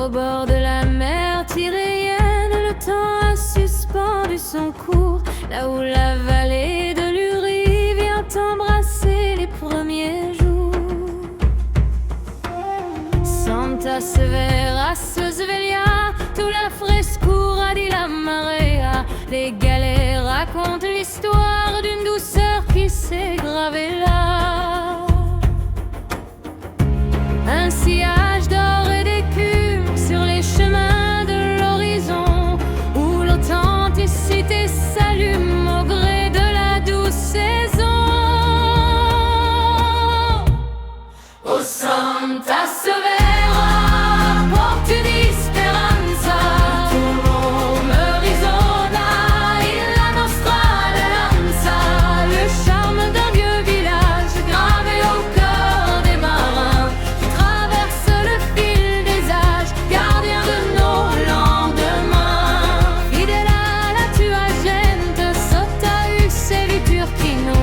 Au bord de la mer tyréenne, le temps a suspendu son cours, là où la vallée de l'Uri vient embrasser les premiers jours. Santa Severa, Svelia, tout la frescura di la marea. Les galets racontent l'histoire d'une douceur qui s'est gravée là. Un sillage d'or et d'écume sur les chemins de l'horizon, où l'authenticité s'allume au gré de la douce saison. Oh Santa Severa, porte di speranza, tuo nome risona e la nostra alleanza. Le charme d'un vieux village gravé au cœur des marins, qui traverse le fil des âges, gardien de nos lendemains. Fidèle à la tua gente, Sottaeus et Liturchino,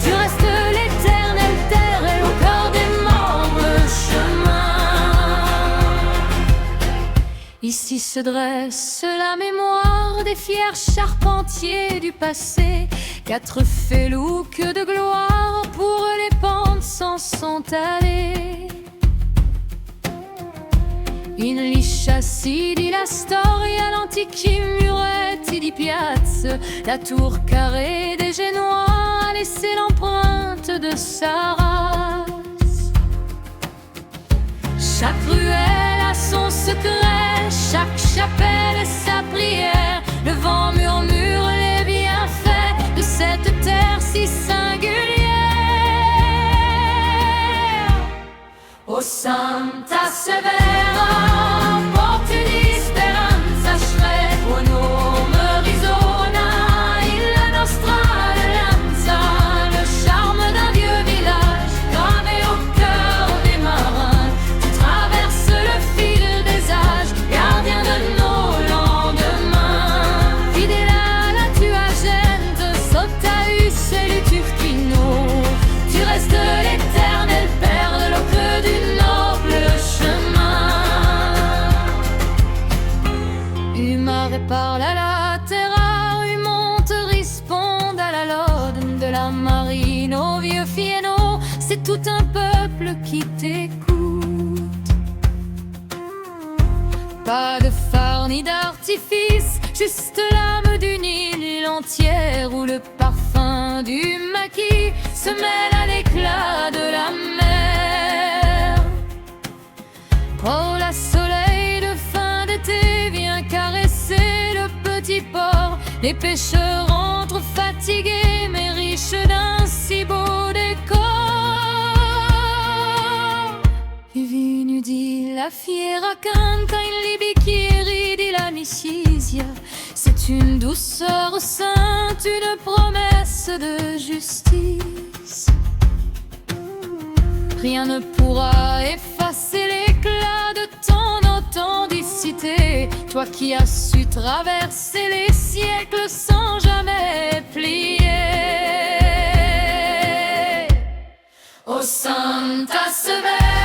tu restes l'éternel terre et au cœur des morts le chemin. Ici se dresse la mémoire des fiers charpentiers du passé, 4 felouques de gloire pour les pentes s'en sont allés. In lisciassi di la storia, l'antichi muretti di piazze, la tour carrée des Génois a laissé l'empreinte de sa race. Chaque ruelle a son secret, chaque chapelle sa prière. Le vent murmure les bienfaits de cette terre si singulière. Oh Santa Severa, porte di speranza, schrei tuo nome risona e la nostra alleanza. Le charme d'un vieux village gravé au cœur des marins, tu traverses le fil des âges, gardien de nos lendemains. Fidèle à la tua gente, Sottaeus et Liturchino, tu restes l'éternel perle au creux du noble chemin. Umare parla la terra, monte risponde à la lode de la marine. Au vieux Fieno, c'est tout un peuple qui t'écoute. Pas de phare ni d'artifice, juste l'âme d'une île entière, où le parfum du maquis se mêle à l'éclat de la mer. Oh, la soleil de fin d'été vient caresser le petit port. Les pêcheurs rentrent fatigués mais riches d'un si beau décor. Di la fiera canta in libichieri di l'amicizia. C'est une douceur sainte, une promesse de justice. Rien ne pourra effacer l'éclat de ton authenticité, toi qui as su traverser les siècles sans jamais plier. Oh Santa Severa,